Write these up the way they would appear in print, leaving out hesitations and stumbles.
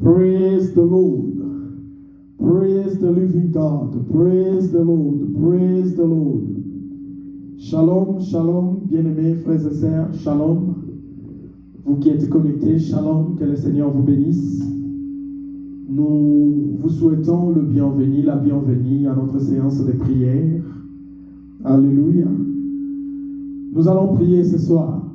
Praise the Lord. Praise the living God. Praise the Lord. Praise the Lord. Shalom, shalom, bien-aimés frères et sœurs, shalom. Vous qui êtes connectés, shalom, que le Seigneur vous bénisse. Nous vous souhaitons le bienvenu, la bienvenue à notre séance de prière. Alléluia. Nous allons prier ce soir.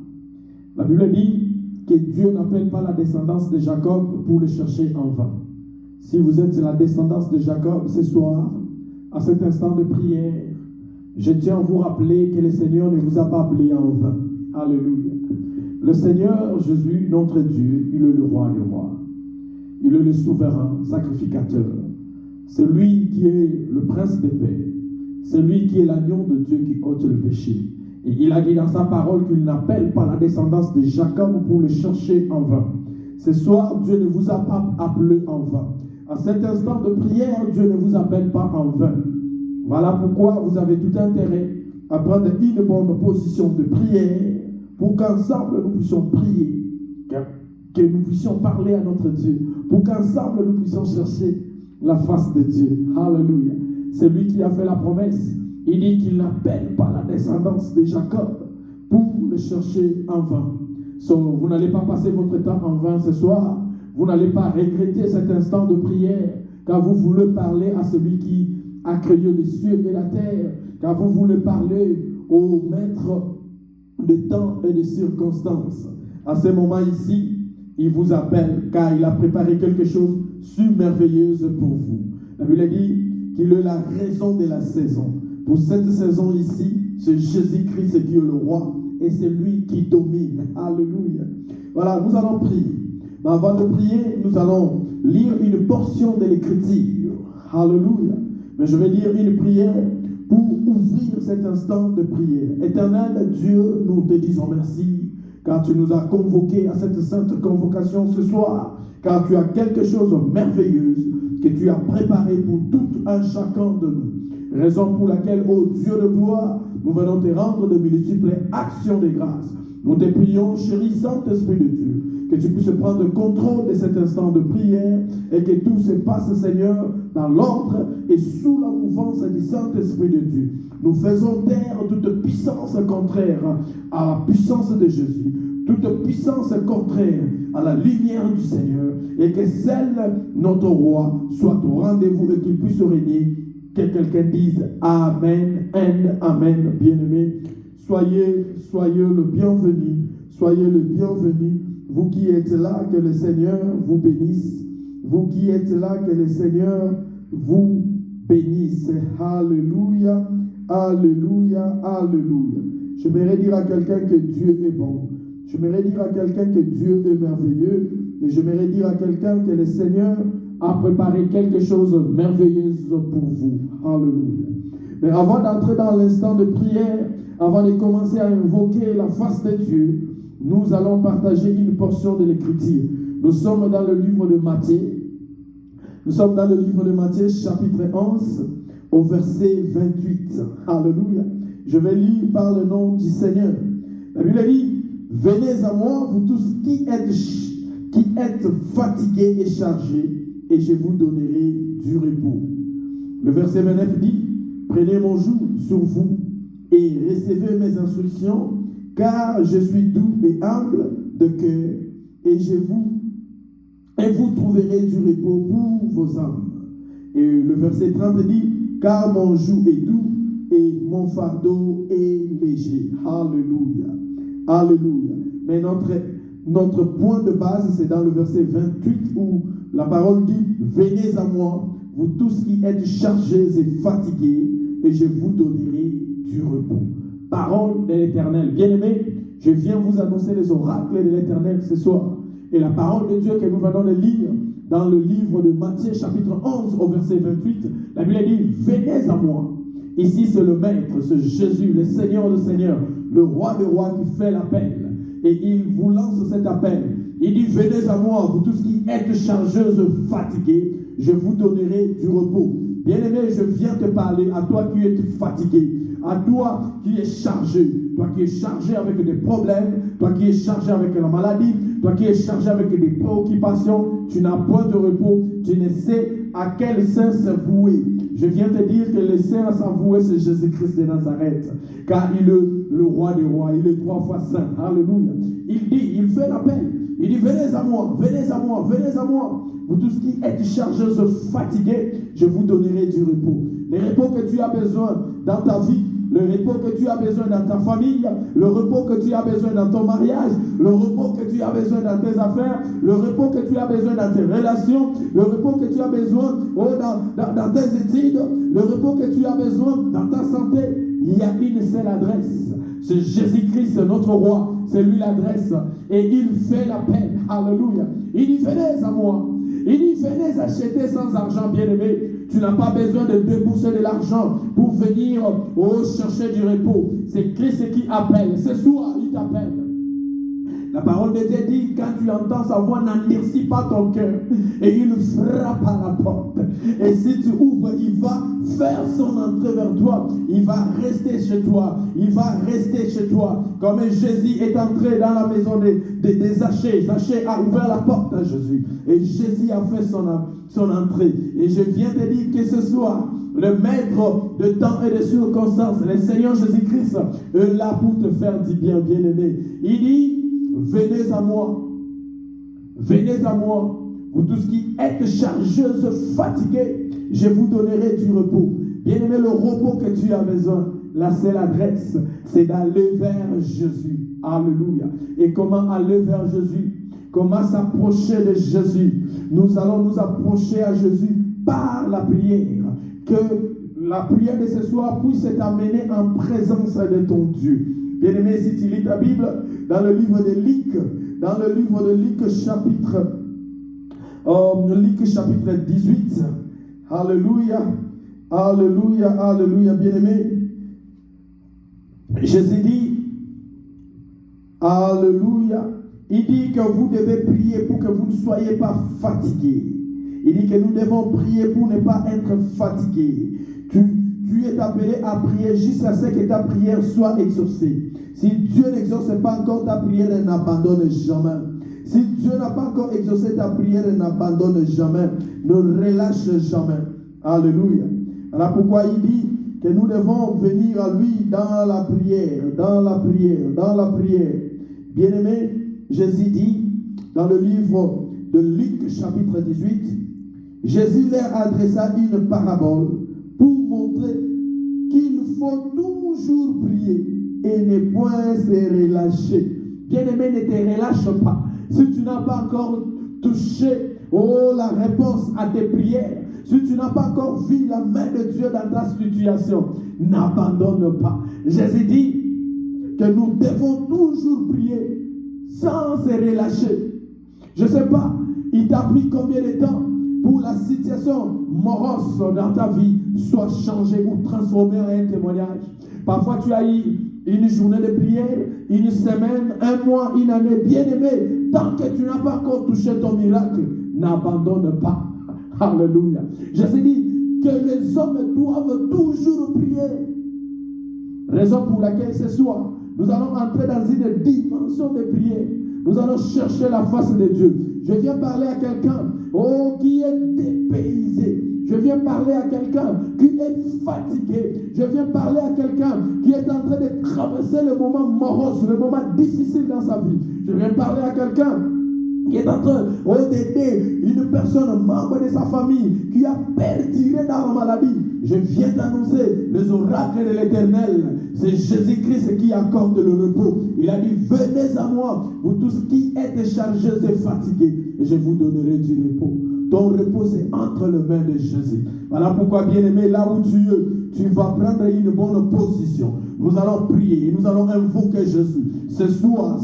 La Bible dit que Dieu n'appelle pas la descendance de Jacob pour le chercher en vain. Si vous êtes la descendance de Jacob ce soir, à cet instant de prière, je tiens à vous rappeler que le Seigneur ne vous a pas appelé en vain. Alléluia. Le Seigneur Jésus, notre Dieu, il est le roi des rois. Il est le souverain sacrificateur. C'est lui qui est le prince de paix. C'est lui qui est l'agneau de Dieu qui ôte le péché. Et il a dit dans sa parole qu'il n'appelle pas la descendance de Jacob pour le chercher en vain. Ce soir, Dieu ne vous a pas appelé en vain. À cet instant de prière, Dieu ne vous appelle pas en vain. Voilà pourquoi vous avez tout intérêt à prendre une bonne position de prière pour qu'ensemble nous puissions prier, que nous puissions parler à notre Dieu, pour qu'ensemble nous puissions chercher la face de Dieu. Alléluia. C'est lui qui a fait la promesse. Il dit qu'il n'appelle pas la descendance de Jacob pour le chercher en vain. Vous n'allez pas passer votre temps en vain ce soir. Vous n'allez pas regretter cet instant de prière, car vous voulez parler à celui qui a créé les cieux et la terre, car vous voulez parler au maître des temps et des circonstances. À ce moment ici, il vous appelle, car il a préparé quelque chose de merveilleux pour vous. La Bible dit qu'il est la raison de la saison. Pour cette saison ici, c'est Jésus-Christ qui est le roi, et c'est lui qui domine. Alléluia. Voilà, nous allons prier. Mais avant de prier, nous allons lire une portion de l'Écriture. Alléluia. Mais je vais lire une prière pour ouvrir cet instant de prière. Éternel Dieu, nous te disons merci, car tu nous as convoqués à cette sainte convocation ce soir, car tu as quelque chose de merveilleux que tu as préparé pour tout un chacun de nous. Raison pour laquelle, ô Dieu de gloire, nous venons te rendre de multiples actions de grâce. Nous te prions, chéri Saint-Esprit de Dieu, que tu puisses prendre le contrôle de cet instant de prière et que tout se passe, Seigneur, dans l'ordre et sous la mouvance du Saint-Esprit de Dieu. Nous faisons taire toute puissance contraire à la puissance de Jésus, toute puissance contraire à la lumière du Seigneur, et que celle, notre roi, soit au rendez-vous et qu'il puisse régner. Que quelqu'un dise Amen, Amen, bien-aimé. Soyez le bienvenu, soyez le bienvenu. Vous qui êtes là, que le Seigneur vous bénisse. Vous qui êtes là, que le Seigneur vous bénisse. Alléluia, alléluia, alléluia. J'aimerais dire à quelqu'un que Dieu est bon. J'aimerais dire à quelqu'un que Dieu est merveilleux. Et j'aimerais dire à quelqu'un que le Seigneur a préparé quelque chose de merveilleux pour vous. Alléluia. Mais avant d'entrer dans l'instant de prière, avant de commencer à invoquer la face de Dieu, nous allons partager une portion de l'Écriture. Nous sommes dans le livre de Matthieu. Nous sommes dans le livre de Matthieu, chapitre 11, au verset 28. Alléluia. Je vais lire par le nom du Seigneur. La Bible dit, venez à moi, vous tous qui êtes fatigués et chargés, et je vous donnerai du repos. Le verset 29 dit, prenez mon joug sur vous et recevez mes instructions, car je suis doux et humble de cœur, et vous trouverez du repos pour vos âmes. Et le verset 30 dit, car mon joug est doux et mon fardeau est léger. Alléluia. Alléluia. Mais notre point de base, c'est dans le verset 28 où la parole dit, venez à moi, vous tous qui êtes chargés et fatigués, et je vous donnerai du repos. Parole de l'Éternel. Bien-aimés, je viens vous annoncer les oracles de l'Éternel ce soir. Et la parole de Dieu que nous venons de lire dans le livre de Matthieu, chapitre 11, au verset 28, la Bible dit, venez à moi. Ici, c'est le Maître, c'est Jésus, le Seigneur de Seigneurs, le Roi des rois qui fait l'appel. Et il vous lance cet appel. Il dit, venez à moi, vous tous qui êtes chargés et fatigués, je vous donnerai du repos. Bien-aimé, je viens te parler à toi qui es fatigué, à toi qui es chargé, toi qui es chargé avec des problèmes, toi qui es chargé avec la maladie, toi qui es chargé avec des préoccupations, tu n'as point de repos, tu ne sais à quel saint se vouer. Je viens te dire que le saint à s'avouer, c'est Jésus-Christ de Nazareth, car il est le roi des rois, il est 3 fois saint. Alléluia. Il dit, il fait l'appel. Il dit, venez à moi, venez à moi, venez à moi. Vous tous qui êtes chargés, fatigués, je vous donnerai du repos. Le repos que tu as besoin dans ta vie, le repos que tu as besoin dans ta famille, le repos que tu as besoin dans ton mariage, le repos que tu as besoin dans tes affaires, le repos que tu as besoin dans tes relations, le repos que tu as besoin dans tes études, le repos que tu as besoin dans ta santé. Il y a une seule adresse. C'est Jésus-Christ, notre roi. C'est lui l'adresse. Et il fait l'appel. Alléluia. Il dit, venez à moi. Il dit, venez acheter sans argent, bien-aimé. Tu n'as pas besoin de débourser de l'argent pour venir chercher du repos. C'est Christ qui appelle. Ce soir, il t'appelle. La parole de Dieu dit, quand tu entends sa voix, n'endurcis pas ton cœur. Et il frappe à la porte. Et si tu ouvres, il va faire son entrée vers toi. Il va rester chez toi. Il va rester chez toi. Comme Jésus est entré dans la maison des Zachée. Zachée a ouvert la porte à Jésus. Et Jésus a fait son entrée. Et je viens te dire que ce soir, le maître de temps et de circonstances, le Seigneur Jésus-Christ, est là pour te faire du bien, bien-aimé. Il dit, venez à moi, vous tous qui êtes chargeuses, fatigués, je vous donnerai du repos. Bien-aimé, le repos que tu as besoin, là c'est l'adresse, c'est d'aller vers Jésus. Alléluia. Et comment aller vers Jésus? Comment s'approcher de Jésus? Nous allons nous approcher à Jésus par la prière. Que la prière de ce soir puisse t'amener en présence de ton Dieu. Bien-aimé, si tu lis ta Bible, dans le livre de Luc, chapitre 18, alléluia, alléluia, alléluia, bien-aimé, Jésus dit, alléluia, il dit que vous devez prier pour que vous ne soyez pas fatigués. Il dit que nous devons prier pour ne pas être fatigués. Tu es appelé à prier jusqu'à ce que ta prière soit exaucée. Si Dieu n'exauce pas encore ta prière, n'abandonne jamais. Si Dieu n'a pas encore exaucé ta prière, n'abandonne jamais. Ne relâche jamais. Alléluia. Alors pourquoi il dit que nous devons venir à lui dans la prière, dans la prière, dans la prière. Bien-aimé, Jésus dit dans le livre de Luc chapitre 18, Jésus leur adressa une parabole pour montrer qu'il faut toujours prier et ne point se relâcher. Bien-aimé, ne te relâche pas. Si tu n'as pas encore touché la réponse à tes prières, si tu n'as pas encore vu la main de Dieu dans ta situation, n'abandonne pas. Jésus dit que nous devons toujours prier sans se relâcher. Je ne sais pas, il t'a pris combien de temps pour la situation morose dans ta vie soit changée ou transformée en un témoignage. Parfois tu as eu une journée de prière, une semaine, un mois, une année. Bien aimé, tant que tu n'as pas encore touché ton miracle, n'abandonne pas. Alléluia. Jésus dit que les hommes doivent toujours prier. Raison pour laquelle ce soir, nous allons entrer dans une dimension de prière. Nous allons chercher la face de Dieu. Je viens parler à quelqu'un qui est dépaysé. Je viens parler à quelqu'un qui est fatigué. Je viens parler à quelqu'un qui est en train de traverser le moment morose, le moment difficile dans sa vie. Je viens parler à quelqu'un qui est en train d'aider une personne, membre de sa famille, qui a perduré dans la maladie. Je viens d'annoncer les oracles de l'Éternel. C'est Jésus-Christ qui accorde le repos. Il a dit, venez à moi, vous tous qui êtes chargés et fatigués, et je vous donnerai du repos. Ton repos, c'est entre les mains de Jésus. Voilà pourquoi, bien-aimé, là où tu es, tu vas prendre une bonne position. Nous allons prier et nous allons invoquer Jésus. Ce soir,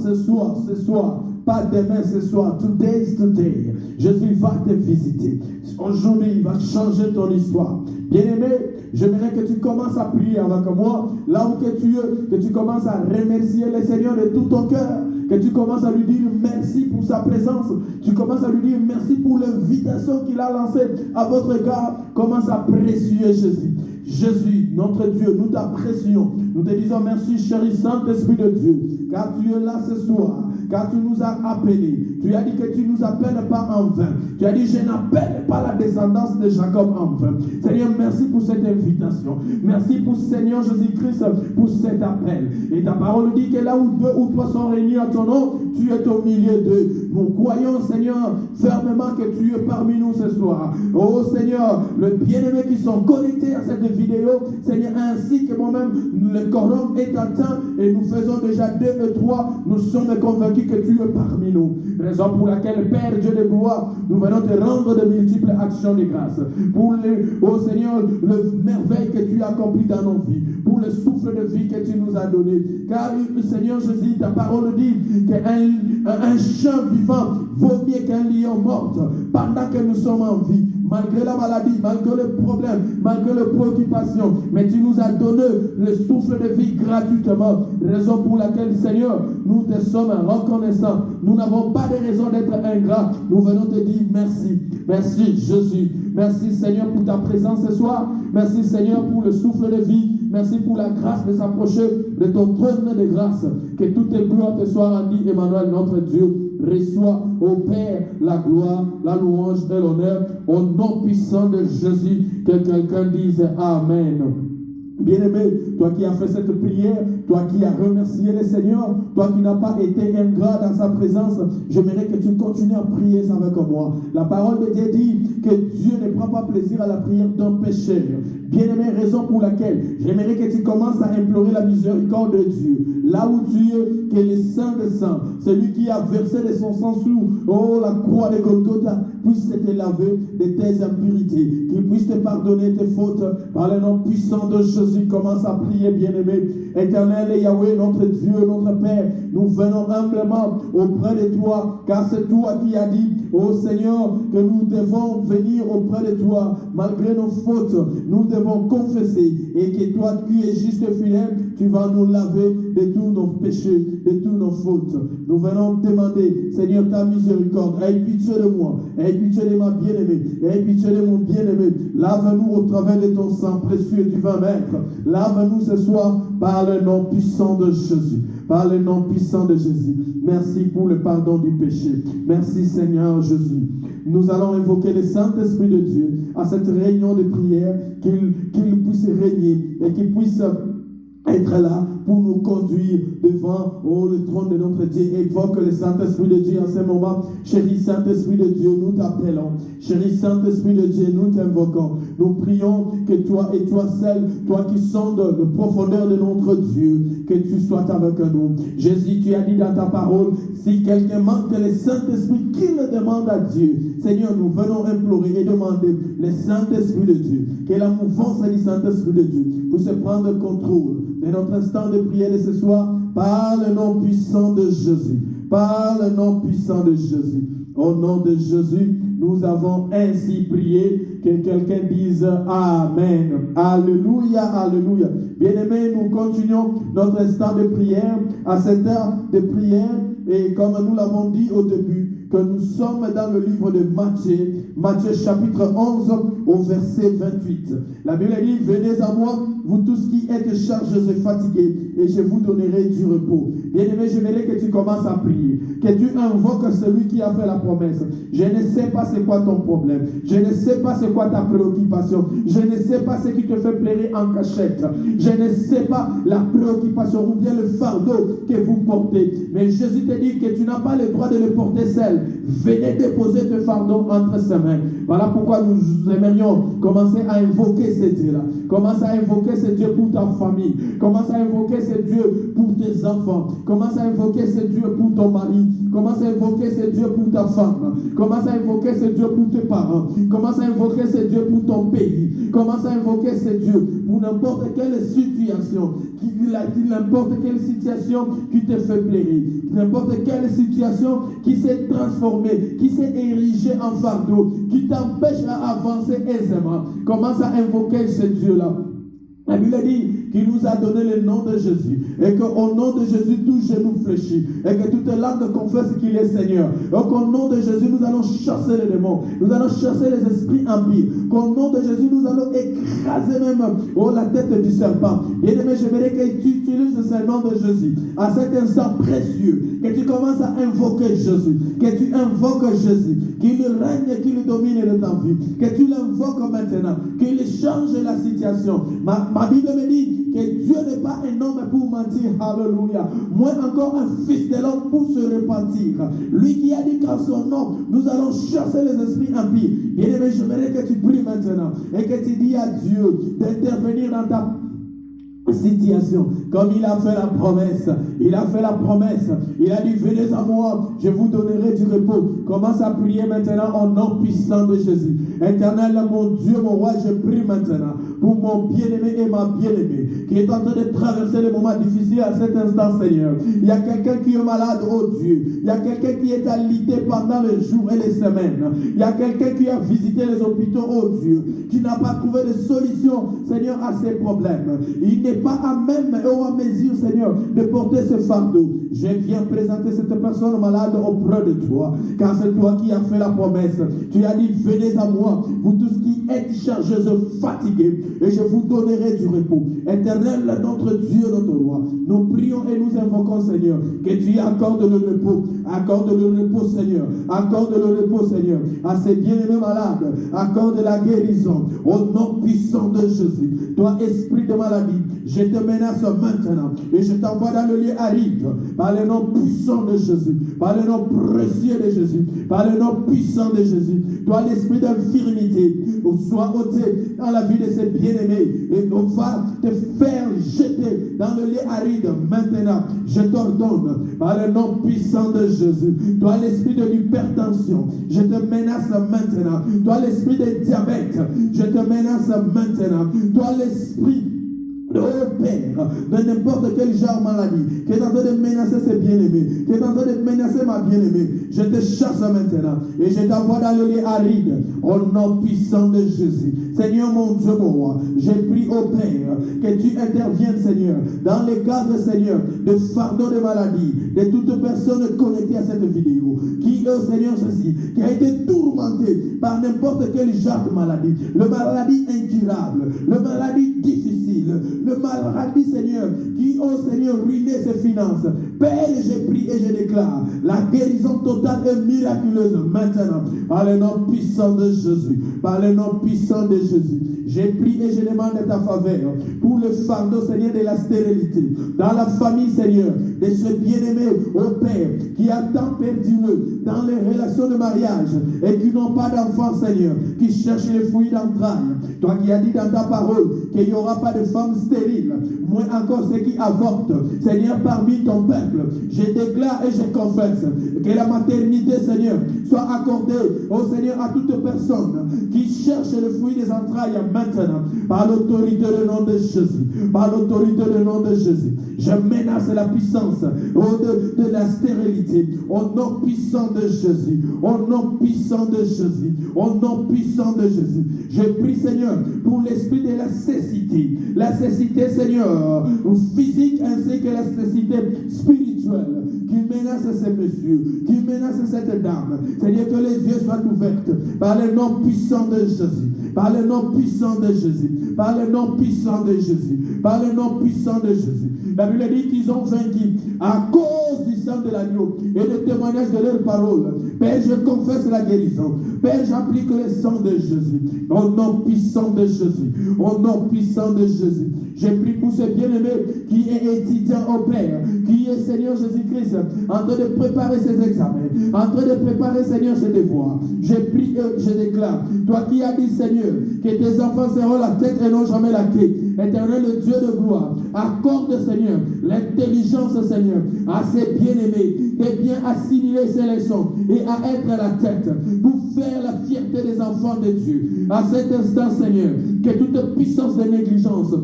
pas demain, ce soir. Today is today. Jésus va te visiter. Aujourd'hui, il va changer ton histoire. Bien-aimé, j'aimerais que tu commences à prier avec moi, là où que tu es, que tu commences à remercier le Seigneur de tout ton cœur, que tu commences à lui dire merci pour sa présence, tu commences à lui dire merci pour l'invitation qu'il a lancée à votre égard. Commence à apprécier Jésus. Jésus, notre Dieu, nous t'apprécions, Nous te disons merci, chéri Saint-Esprit de Dieu, car tu es là ce soir, car tu nous as appelés. Tu as dit que tu ne nous appelles pas en vain. Tu as dit, je n'appelle pas la descendance de Jacob en vain. Seigneur, merci pour cette invitation. Merci pour Seigneur Jésus-Christ, pour cet appel. Et ta parole dit que là où 2 ou 3 sont réunis en ton nom, tu es au milieu d'eux. Nous croyons, Seigneur, fermement que tu es parmi nous ce soir. Oh Seigneur, le bien-aimé qui sont connectés à cette vidéo, Seigneur, ainsi que moi-même, le quorum est atteint et nous faisons déjà 2 et 3. Nous sommes convaincus que tu es parmi nous. Raison pour laquelle, Père Dieu de gloire, nous venons te rendre de multiples actions de grâce. Pour oh Seigneur, le merveille que tu as accompli dans nos vies. Pour le souffle de vie que tu nous as donné. Car, Seigneur Jésus, ta parole dit qu'un chien vivant vaut mieux qu'un lion mort. Pendant que nous sommes en vie, malgré la maladie, malgré le problème, malgré les préoccupations, mais tu nous as donné le souffle de vie gratuitement. Raison pour laquelle, Seigneur, nous te sommes reconnaissants. Nous n'avons pas de raison d'être ingrats. Nous venons te dire merci. Merci Jésus. Merci Seigneur pour ta présence ce soir. Merci Seigneur pour le souffle de vie. Merci pour la grâce de s'approcher de ton trône de grâce. Que toutes tes gloires te soient rendues, Emmanuel, notre Dieu. Reçois, ô Père, la gloire, la louange et l'honneur. Au nom puissant de Jésus, que quelqu'un dise Amen. Bien-aimé, toi qui as fait cette prière, toi qui as remercié le Seigneur, toi qui n'as pas été ingrat dans sa présence, j'aimerais que tu continues à prier avec moi. La parole de Dieu dit que Dieu ne prend pas plaisir à la prière d'un pécheur. Bien-aimé, raison pour laquelle j'aimerais que tu commences à implorer la miséricorde de Dieu. Là où tu es, que le Saint des Saints, celui qui a versé de son sang sous la croix de Golgotha, puisse te laver de tes impurités, qu'il puisse te pardonner tes fautes par le nom puissant de Jésus. Commence à prier, bien-aimé. Éternel et Yahweh, notre Dieu, notre Père, nous venons humblement auprès de toi, car c'est toi qui as dit, ô Seigneur, que nous devons venir auprès de toi, malgré nos fautes, nous devons confesser, et que toi qui es juste et fidèle, tu vas nous laver de tous nos péchés, de toutes nos fautes. Nous venons demander, Seigneur, ta miséricorde. Aie pitié de moi, aie pitié de ma bien-aimée, aie pitié de mon bien-aimé. Lave-nous au travers de ton sang précieux du 20 mètres. Lave-nous ce soir par le nom puissant de Jésus. Par le nom puissant de Jésus. Merci pour le pardon du péché. Merci Seigneur Jésus. Nous allons invoquer le Saint-Esprit de Dieu à cette réunion de prière, qu'il puisse régner et qu'il puisse être là pour nous conduire devant le trône de notre Dieu. Évoque le Saint-Esprit de Dieu en ce moment. Chéri Saint-Esprit de Dieu, nous t'appelons. Chéri Saint-Esprit de Dieu, nous t'invoquons. Nous prions que toi et toi seul, toi qui sondes le profondeur de notre Dieu, que tu sois avec nous. Jésus, tu as dit dans ta parole, si quelqu'un manque le Saint-Esprit, qu'il le demande à Dieu. Seigneur, nous venons implorer et demander le Saint-Esprit de Dieu, que la mouvance du Saint-Esprit de Dieu puisse prendre le contrôle de notre instant de prière de ce soir, par le nom puissant de Jésus. Par le nom puissant de Jésus. Au nom de Jésus, nous avons ainsi prié. Que quelqu'un dise Amen. Alléluia, alléluia. Bien-aimés, nous continuons notre instant de prière. À cette heure de prière, et comme nous l'avons dit au début, que nous sommes dans le livre de Matthieu, Matthieu chapitre 11 au verset 28. La Bible dit, venez à moi, vous tous qui êtes chargés et fatigués, et je vous donnerai du repos. Bien-aimé, je voudrais que tu commences à prier, que tu invoques celui qui a fait la promesse. Je ne sais pas c'est quoi ton problème, je ne sais pas c'est quoi ta préoccupation, je ne sais pas ce qui te fait pleurer en cachette, je ne sais pas la préoccupation ou bien le fardeau que vous portez, mais Jésus te dit que tu n'as pas le droit de le porter seul. Venez déposer tes fardeaux entre ses mains. Voilà pourquoi nous aimerions commencer à invoquer ce Dieu-là. Commence à invoquer ce Dieu pour ta famille. Commence à invoquer ce Dieu pour tes enfants. Commence à invoquer ce Dieu pour ton mari. Commence à invoquer ce Dieu pour ta femme. Commence à invoquer ce Dieu pour tes parents. Commence à invoquer ce Dieu pour ton pays. Commence à invoquer ce Dieu pour n'importe quelle situation. N'importe quelle situation qui te fait plaisir. N'importe quelle situation qui s'est transformée, qui s'est érigée en fardeau, qui t'empêche à avancer aisément. Commence à invoquer ce Dieu-là. La Bible dit qu'il nous a donné le nom de Jésus et qu'au nom de Jésus, tout genou fléchit et que toute langue confesse qu'il est Seigneur. Donc au nom de Jésus, nous allons chasser les démons, nous allons chasser les esprits impies. Qu'au nom de Jésus, nous allons écraser même la tête du serpent. Bien-aimé, j'aimerais que tu utilises ce nom de Jésus à cet instant précieux, que tu commences à invoquer Jésus, que tu invoques Jésus, qu'il règne et qu'il domine de ta vie, que tu l'invoques maintenant, qu'il change la situation. Ma Bible me dit que Dieu n'est pas un homme pour mentir, alléluia. Moins encore un fils de l'homme pour se repentir. Lui qui a dit qu'en son nom, nous allons chasser les esprits impies. Bien-aimé, j'aimerais que tu pries maintenant et que tu dis à Dieu d'intervenir dans ta situation, comme il a fait la promesse. Il a fait la promesse. Il a dit, venez à moi, je vous donnerai du repos. Commence à prier maintenant au nom puissant de Jésus. Éternel, mon Dieu, mon roi, je prie maintenant pour mon bien-aimé et ma bien-aimée qui est en train de traverser les moments difficiles à cet instant, Seigneur. Il y a quelqu'un qui est malade, oh Dieu. Il y a quelqu'un qui est alité pendant les jours et les semaines. Il y a quelqu'un qui a visité les hôpitaux, oh Dieu, qui n'a pas trouvé de solution, Seigneur, à ses problèmes. Il n'est pas à même ou à mesure, Seigneur, de porter ce fardeau. Je viens présenter cette personne malade auprès de toi, car c'est toi qui as fait la promesse. Tu as dit, venez à moi, vous tous qui êtes chargés et fatigués, et je vous donnerai du repos. Éternel, notre Dieu, notre roi, nous prions et nous invoquons, Seigneur, que tu accordes le repos. Accorde le repos, Seigneur. Accorde le repos, Seigneur, à ces bien-aimés malades. Accorde la guérison au nom puissant de Jésus. Toi, esprit de maladie, je te menace maintenant et je t'envoie dans le lieu aride par le nom puissant de Jésus, par le nom précieux de Jésus, par le nom puissant de Jésus. Toi, l'esprit d'infirmité, sois ôté dans la vie de ces bien-aimés et on va te faire jeter dans le lieu aride maintenant. Je t'ordonne par le nom puissant de Jésus. Toi, l'esprit de l'hypertension, je te menace maintenant. Toi, l'esprit de diabète, je te menace maintenant. Toi, l'esprit oh Père, de n'importe quel genre de maladie qui est en train de menacer ses bien-aimés, qui est en train de menacer ma bien-aimée, je te chasse maintenant et je t'envoie dans le lieu aride au nom puissant de Jésus. Seigneur mon Dieu, mon roi, j'ai pris au Père que tu interviennes, Seigneur, dans les cadres, Seigneur, de fardeau de maladie, de toute personne connectée à cette vidéo, qui, oh Seigneur Jésus, qui a été tourmenté par n'importe quel genre de maladie, le maladie incurable, le maladie difficile, le maladie, Seigneur, qui, oh Seigneur, ruinait ses finances. Père, j'ai pris et je déclare la guérison totale et miraculeuse maintenant, par le nom puissant de Jésus, par le nom puissant de Jésus. J'ai pris et je demande ta faveur pour le fardeau, Seigneur, de la stérilité, dans la famille, Seigneur, de ce bien-aimé, au Père, qui a tant perdu dans les relations de mariage et qui n'ont pas d'enfants, Seigneur, qui cherchent les fruits d'entrailles. Toi qui as dit dans ta parole qu'il n'y aura pas de femmes stériles, moins encore ceux qui avortent, Seigneur, parmi ton peuple, je déclare et je confesse que la maternité, Seigneur, soit accordée, au Seigneur, à toute personne qui cherche le fruit des entrailles maintenant, par l'autorité du nom de Jésus, par l'autorité du nom de Jésus. Je menace la puissance de la stérilité, au nom puissant de Jésus, au nom puissant de Jésus, au nom puissant de Jésus. Je prie, Seigneur, pour l'esprit de la cécité, Seigneur, physique ainsi que la cécité spirituelle, qui menace ces messieurs, qui menace cette dame. Seigneur, que les yeux soient ouverts par le nom puissant de Jésus, par le nom puissant de Jésus, par le nom puissant de Jésus, par le nom puissant de Jésus. La Bible dit qu'ils ont vaincu à cause du sang de l'agneau et le témoignage de leur parole. Père, je confesse la guérison. Père, j'applique le sang de Jésus. Au nom puissant de Jésus. Au nom puissant de Jésus. J'ai pris pour ce bien-aimé qui est étudiant au Père, qui est Seigneur Jésus-Christ, en train de préparer ses examens, en train de préparer, Seigneur, ses devoirs. J'ai pris et je déclare, toi qui as dit, Seigneur, que tes enfants seront la tête et non jamais la queue. Éternel, le Dieu de gloire, accorde, Seigneur, l'intelligence, Seigneur, à ses bien-aimés, de bien assimiler ses leçons et à être la tête pour faire la fierté des enfants de Dieu. À cet instant, Seigneur, que toute puissance de négligence,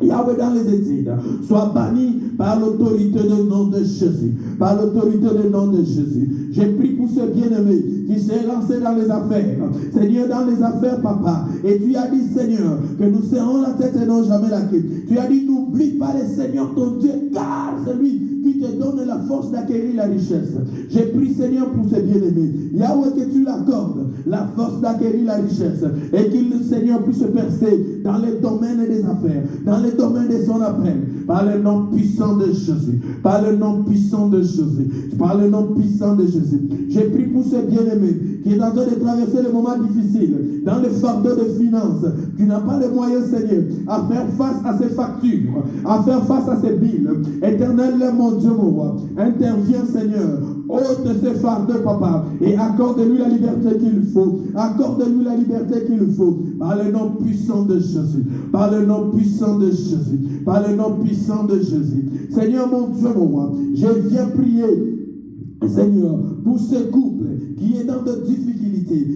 Yahweh, dans les études, soit banni par l'autorité du nom de Jésus. Par l'autorité du nom de Jésus. J'ai pris pour ce bien-aimé qui s'est lancé dans les affaires. Seigneur, dans les affaires, papa. Et tu as dit, Seigneur, que nous serrons la tête et non jamais la queue. Tu as dit, n'oublie pas le Seigneur ton Dieu, car c'est lui qui te donne la force d'acquérir la richesse. J'ai pris, Seigneur, pour ce bien-aimé. Yahweh, que tu l'accordes, la force d'acquérir la richesse. Et qu'il, le Seigneur, puisse percer dans les domaines des affaires, dans les domaines de son appel. Par le nom puissant de Jésus. Par le nom puissant de Jésus. Par le nom puissant de Jésus. J'ai pris pour ce bien-aimé qui est en train de traverser les moments difficiles, dans le fardeau de finances, qui n'a pas les moyens, Seigneur, à faire face à ses factures, à faire face à ses billes. Éternel, mon Dieu, mon roi, interviens, Seigneur, ôte ses fardeaux, papa, et accorde-lui la liberté qu'il faut. Accorde-lui la liberté qu'il faut. Par le nom puissant de Jésus. Par le nom puissant de Jésus. Par le nom puissant de Jésus. Seigneur, mon Dieu, mon roi, je viens prier, Seigneur, pour ce couple qui est dans des difficultés,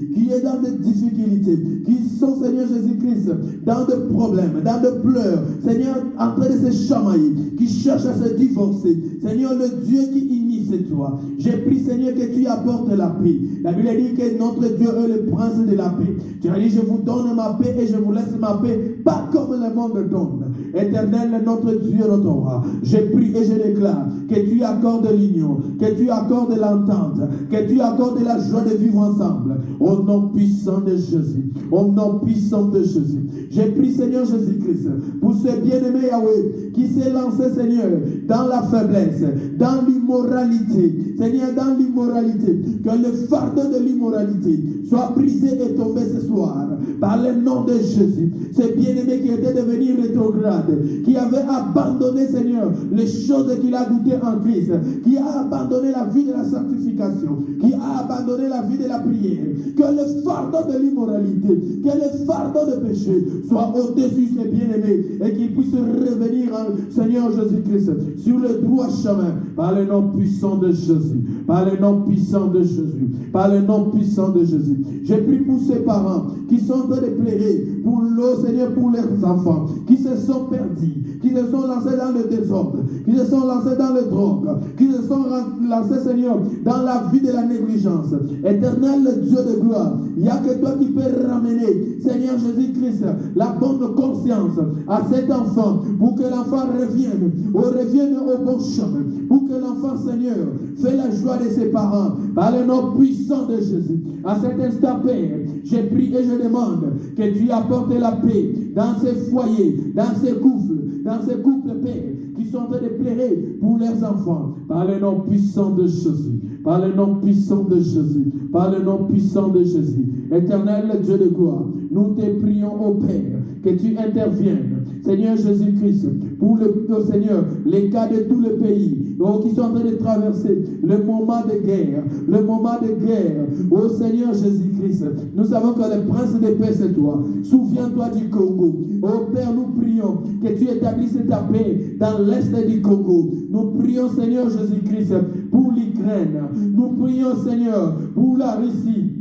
qui sont, Seigneur Jésus-Christ, dans des problèmes, dans des pleurs, Seigneur, en train de se chamailler, qui cherchent à se divorcer. Seigneur, le Dieu qui unit, c'est toi. J'ai pris, Seigneur, que tu apportes la paix. La Bible dit que notre Dieu est le prince de la paix. Tu as dit, je vous donne ma paix et je vous laisse ma paix, pas comme le monde donne. Éternel, notre Dieu, notre roi, je prie et je déclare que tu accordes l'union, que tu accordes l'entente, que tu accordes la joie de vivre ensemble. Au nom puissant de Jésus. Au nom puissant de Jésus. J'ai pris, Seigneur Jésus-Christ, pour ce bien-aimé Yahweh qui s'est lancé, Seigneur, dans la faiblesse, dans l'immoralité. Seigneur, dans l'immoralité. Que le fardeau de l'immoralité soit brisé et tombé ce soir. Par le nom de Jésus. Ce bien-aimé qui était devenu rétrograde, qui avait abandonné, Seigneur, les choses qu'il a goûtées en Christ, qui a abandonné la vie de la sanctification, qui a abandonné la vie de la prière, que le fardeau de l'immoralité, que le fardeau de péché soit au-dessus de ses bien-aimés et qu'il puisse revenir, Seigneur Jésus-Christ, sur le droit chemin, par le nom puissant de Jésus, par le nom puissant de Jésus, par le nom puissant de Jésus. J'ai pris pour ses parents qui sont en train de pleurer pour l'eau, Seigneur, pour leurs enfants, qui se sont perdus, qui se sont lancés dans le désordre, qui se sont lancés dans le drogue, qui se sont lancés, Seigneur, dans la vie de la négligence. Éternel Dieu de gloire, il n'y a que toi qui peux ramener, Seigneur Jésus-Christ, la bonne conscience à cet enfant, pour que l'enfant revienne au bon chemin, pour que l'enfant, Seigneur, fait la joie de ses parents, par le nom puissant de Jésus. À cet instant, Père, j'ai pris et je demande que tu apportes la paix dans ces foyers, dans ces couples, Père, qui sont en train de pleurer pour leurs enfants, par le nom puissant de Jésus, par le nom puissant de Jésus, par le nom puissant de Jésus. Éternel Dieu de gloire, nous te prions, ô Père, que tu interviennes, Seigneur Jésus-Christ, pour Seigneur, les cas de tous les pays qui sont en train de traverser le moment de guerre, ô Seigneur Jésus-Christ. Nous savons que le prince de paix, c'est toi. Souviens-toi du Congo. Ô Père, nous prions que tu établisses ta paix dans l'est du Congo. Nous prions, Seigneur Jésus-Christ, pour l'Ukraine. Nous prions, Seigneur, pour la Russie.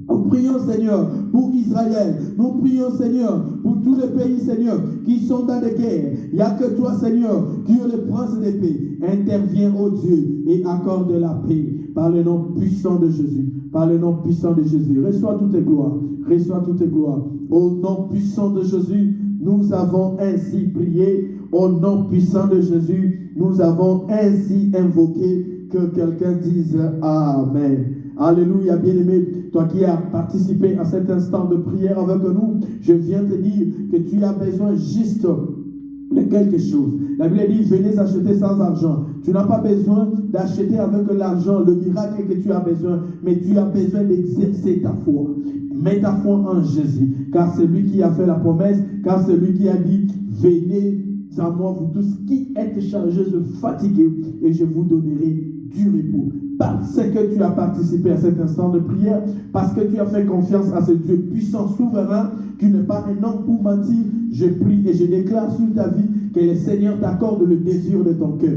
Nous prions, Seigneur, pour Israël. Nous prions, Seigneur, pour tous les pays, Seigneur, qui sont dans des guerres. Il n'y a que toi, Seigneur, qui est le prince de paix. Interviens, ô Dieu, et accorde la paix par le nom puissant de Jésus. Par le nom puissant de Jésus. Reçois toutes tes gloires. Reçois toutes tes gloires. Au nom puissant de Jésus, nous avons ainsi prié. Au nom puissant de Jésus, nous avons ainsi invoqué. Que quelqu'un dise Amen. Alléluia, bien-aimé, toi qui as participé à cet instant de prière avec nous, je viens te dire que tu as besoin juste de quelque chose. La Bible dit, venez acheter sans argent. Tu n'as pas besoin d'acheter avec l'argent le miracle que tu as besoin, mais tu as besoin d'exercer ta foi. Mets ta foi en Jésus, car c'est lui qui a fait la promesse, car c'est lui qui a dit, venez à moi, vous tous qui êtes chargés de fatiguer, et je vous donnerai du repos. Parce que tu as participé à cet instant de prière, parce que tu as fait confiance à ce Dieu puissant, souverain, qui n'est pas un homme pour mentir, je prie et je déclare sur ta vie que le Seigneur t'accorde le désir de ton cœur.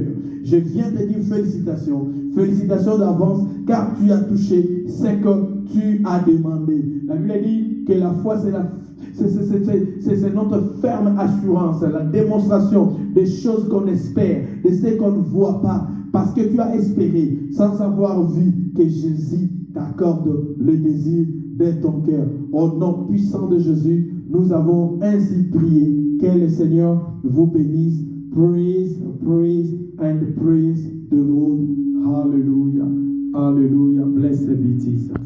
Je viens te dire félicitations. Félicitations d'avance, car tu as touché ce que tu as demandé. La Bible dit que la foi, c'est notre ferme assurance, la démonstration des choses qu'on espère, de ce qu'on ne voit pas. Parce que tu as espéré sans avoir vu que Jésus t'accorde le désir de ton cœur. Au nom puissant de Jésus, nous avons ainsi prié. Que le Seigneur vous bénisse. Praise, praise, and praise the Lord. Hallelujah. Hallelujah. Blessed be Jesus.